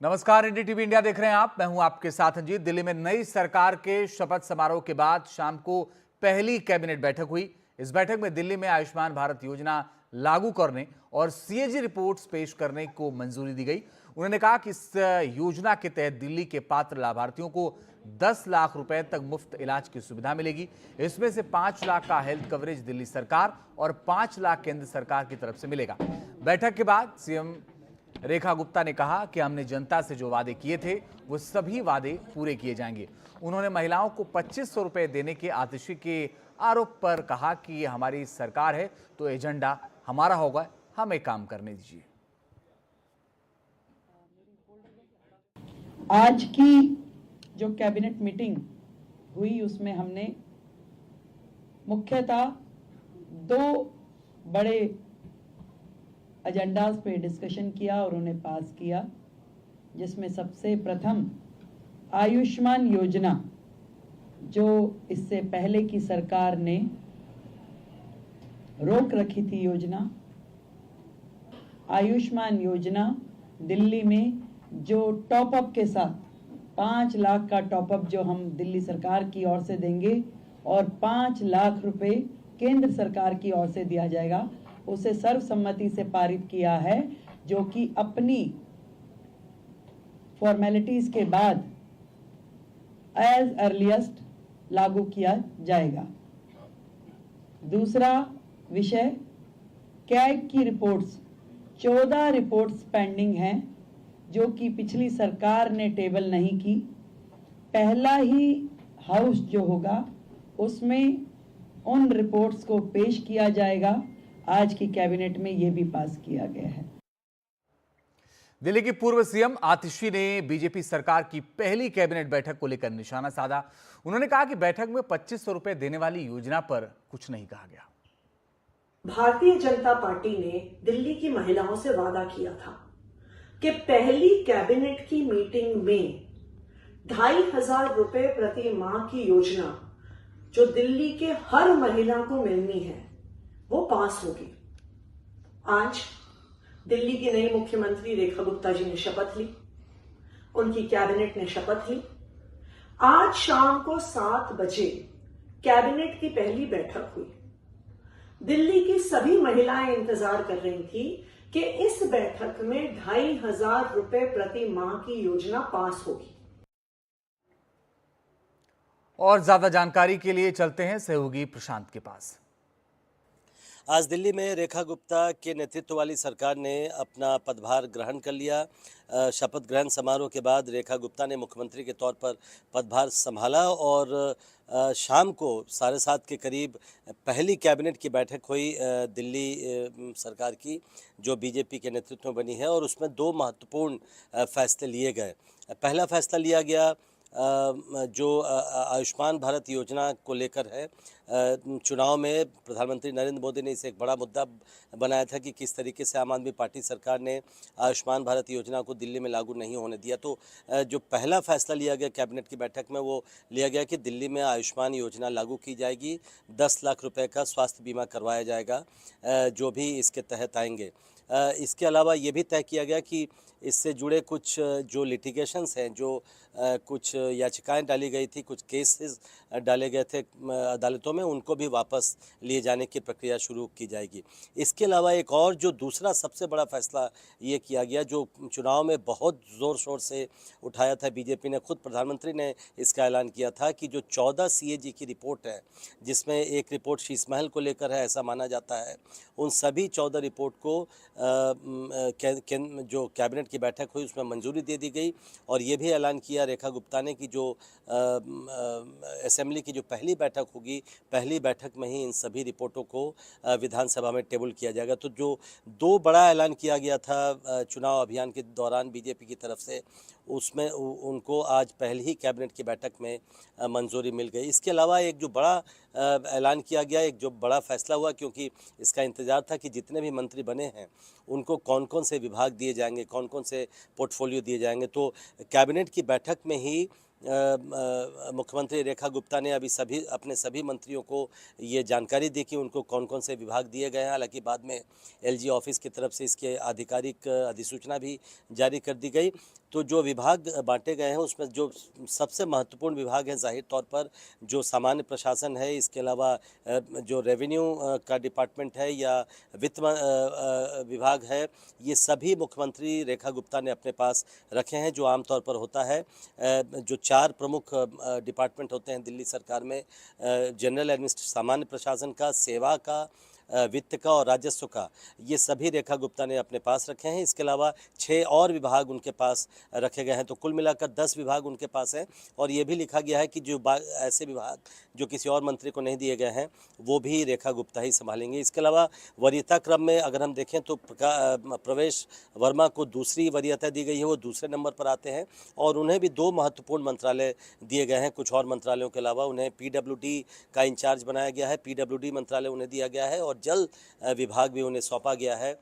नमस्कार, NDTV India देख रहे हैं आप। मैं हूं आपके साथ अंजीत। दिल्ली में नई सरकार के शपथ समारोह के बाद शाम को पहली कैबिनेट बैठक हुई। इस बैठक में दिल्ली में आयुष्मान भारत योजना लागू करने और सीएजी रिपोर्ट्स पेश करने को मंजूरी दी गई। उन्होंने कहा कि इस योजना के तहत दिल्ली के पात्र लाभार्थियों को 10 लाख रुपए तक मुफ्त इलाज की सुविधा मिलेगी। इसमें से 5 लाख का हेल्थ कवरेज दिल्ली सरकार और 5 लाख केंद्र सरकार की तरफ से मिलेगा। बैठक के बाद सीएम रेखा गुप्ता ने कहा कि हमने जनता से जो वादे किए थे वो सभी वादे पूरे किए जाएंगे। उन्होंने महिलाओं को 2500 रुपए देने के आतिशी के आरोप पर कहा कि ये हमारी सरकार है तो एजेंडा हमारा होगा, हमें काम करने दीजिए। आज की जो कैबिनेट मीटिंग हुई उसमें हमने मुख्यतः दो बड़े एजेंडाज पे डिस्कशन किया और उन्हें पास किया, जिसमें सबसे प्रथम आयुष्मान योजना, जो इससे पहले की सरकार ने रोक रखी थी योजना। आयुष्मान योजना दिल्ली में जो टॉपअप के साथ 5 लाख का टॉपअप जो हम दिल्ली सरकार की ओर से देंगे और 5 लाख रुपए केंद्र सरकार की ओर से दिया जाएगा, उसे सर्वसम्मति से पारित किया है, जो कि अपनी फॉर्मेलिटीज के बाद एज अर्लीस्ट लागू किया जाएगा। दूसरा विषय, कैग की रिपोर्ट्स, 14 रिपोर्ट्स पेंडिंग हैं जो कि पिछली सरकार ने टेबल नहीं की। पहला ही हाउस जो होगा उसमें उन रिपोर्ट्स को पेश किया जाएगा। आज की कैबिनेट में यह भी पास किया गया है। दिल्ली की पूर्व सीएम आतिशी ने बीजेपी सरकार की पहली कैबिनेट बैठक को लेकर निशाना साधा। उन्होंने कहा कि बैठक में 2500 रुपए देने वाली योजना पर कुछ नहीं कहा गया। भारतीय जनता पार्टी ने दिल्ली की महिलाओं से वादा किया था कि पहली कैबिनेट की मीटिंग में 2500 रुपए प्रति माह की योजना जो दिल्ली के हर महिला को मिलनी है वो पास होगी। आज दिल्ली की नई मुख्यमंत्री रेखा गुप्ता जी ने शपथ ली, उनकी कैबिनेट ने शपथ ली। आज शाम को 7 बजे कैबिनेट की पहली बैठक हुई। दिल्ली की सभी महिलाएं इंतजार कर रही थी कि इस बैठक में 2500 रुपए प्रति माह की योजना पास होगी। और ज्यादा जानकारी के लिए चलते हैं सहयोगी प्रशांत के पास। आज दिल्ली में रेखा गुप्ता के नेतृत्व वाली सरकार ने अपना पदभार ग्रहण कर लिया। शपथ ग्रहण समारोह के बाद रेखा गुप्ता ने मुख्यमंत्री के तौर पर पदभार संभाला और शाम को 7:30 के करीब पहली कैबिनेट की बैठक हुई दिल्ली सरकार की, जो बीजेपी के नेतृत्व में बनी है, और उसमें 2 महत्वपूर्ण फैसले लिए गए। पहला फैसला लिया गया जो आयुष्मान भारत योजना को लेकर है। चुनाव में प्रधानमंत्री नरेंद्र मोदी ने इसे एक बड़ा मुद्दा बनाया था कि किस तरीके से आम आदमी पार्टी सरकार ने आयुष्मान भारत योजना को दिल्ली में लागू नहीं होने दिया। तो जो पहला फैसला लिया गया कैबिनेट की बैठक में, वो लिया गया कि दिल्ली में आयुष्मान योजना लागू की जाएगी। 10 लाख रुपए का स्वास्थ्य बीमा करवाया जाएगा जो भी इसके तहत आएंगे। इसके अलावा ये भी तय किया गया कि इससे जुड़े कुछ जो लिटिगेशंस हैं, जो कुछ याचिकाएं डाली गई थी, कुछ केसेस डाले गए थे अदालतों में, उनको भी वापस लिए जाने की प्रक्रिया शुरू की जाएगी। इसके अलावा एक और जो दूसरा सबसे बड़ा फैसला ये किया गया, जो चुनाव में बहुत ज़ोर शोर से उठाया था बीजेपी ने, खुद प्रधानमंत्री ने इसका ऐलान किया था कि जो 14 सीएजी की रिपोर्ट है, जिसमें एक रिपोर्ट शीश महल को लेकर है ऐसा माना जाता है, उन सभी 14 रिपोर्ट को जो कैबिनेट की बैठक हुई उसमें मंजूरी दे दी गई। और ये भी ऐलान किया रेखा गुप्ता ने कि जो असेंबली की जो पहली बैठक होगी, पहली बैठक में ही इन सभी रिपोर्टों को विधानसभा में टेबल किया जाएगा। तो जो 2 बड़ा ऐलान किया गया था चुनाव अभियान के दौरान बीजेपी की तरफ से, उसमें उनको आज पहली ही कैबिनेट की बैठक में मंजूरी मिल गई। इसके अलावा एक जो बड़ा ऐलान किया गया, एक जो बड़ा फैसला हुआ, क्योंकि इसका इंतज़ार था कि जितने भी मंत्री बने हैं उनको कौन कौन से विभाग दिए जाएंगे, कौन कौन से पोर्टफोलियो दिए जाएंगे। तो कैबिनेट की बैठक में ही मुख्यमंत्री रेखा गुप्ता ने अभी अपने सभी मंत्रियों को ये जानकारी दी कि उनको कौन कौन से विभाग दिए गए हैं। हालांकि बाद में एलजी ऑफिस की तरफ से इसके आधिकारिक अधिसूचना भी जारी कर दी गई। तो जो विभाग बांटे गए हैं उसमें जो सबसे महत्वपूर्ण विभाग हैं, जाहिर तौर पर जो सामान्य प्रशासन है, इसके अलावा जो रेवेन्यू का डिपार्टमेंट है या वित्त विभाग है, ये सभी मुख्यमंत्री रेखा गुप्ता ने अपने पास रखे हैं। जो आमतौर पर होता है, जो 4 प्रमुख डिपार्टमेंट होते हैं दिल्ली सरकार में, जनरल एडमिनिस्ट्रेशन सामान्य प्रशासन का, सेवा का, वित्त का और राजस्व का, ये सभी रेखा गुप्ता ने अपने पास रखे हैं। इसके अलावा 6 और विभाग उनके पास रखे गए हैं। तो कुल मिलाकर 10 विभाग उनके पास हैं। और ये भी लिखा गया है कि जो ऐसे विभाग जो किसी और मंत्री को नहीं दिए गए हैं वो भी रेखा गुप्ता ही संभालेंगे। इसके अलावा वरीयता क्रम में अगर हम देखें तो प्रवेश वर्मा को दूसरी वरीयता दी गई है, वो दूसरे नंबर पर आते हैं। और उन्हें भी 2 महत्वपूर्ण मंत्रालय दिए गए हैं। कुछ और मंत्रालयों के अलावा उन्हें पीडब्ल्यूडी का इंचार्ज बनाया गया है, पीडब्ल्यूडी मंत्रालय उन्हें दिया गया है और जल विभाग भी उन्हें सौंपा गया है।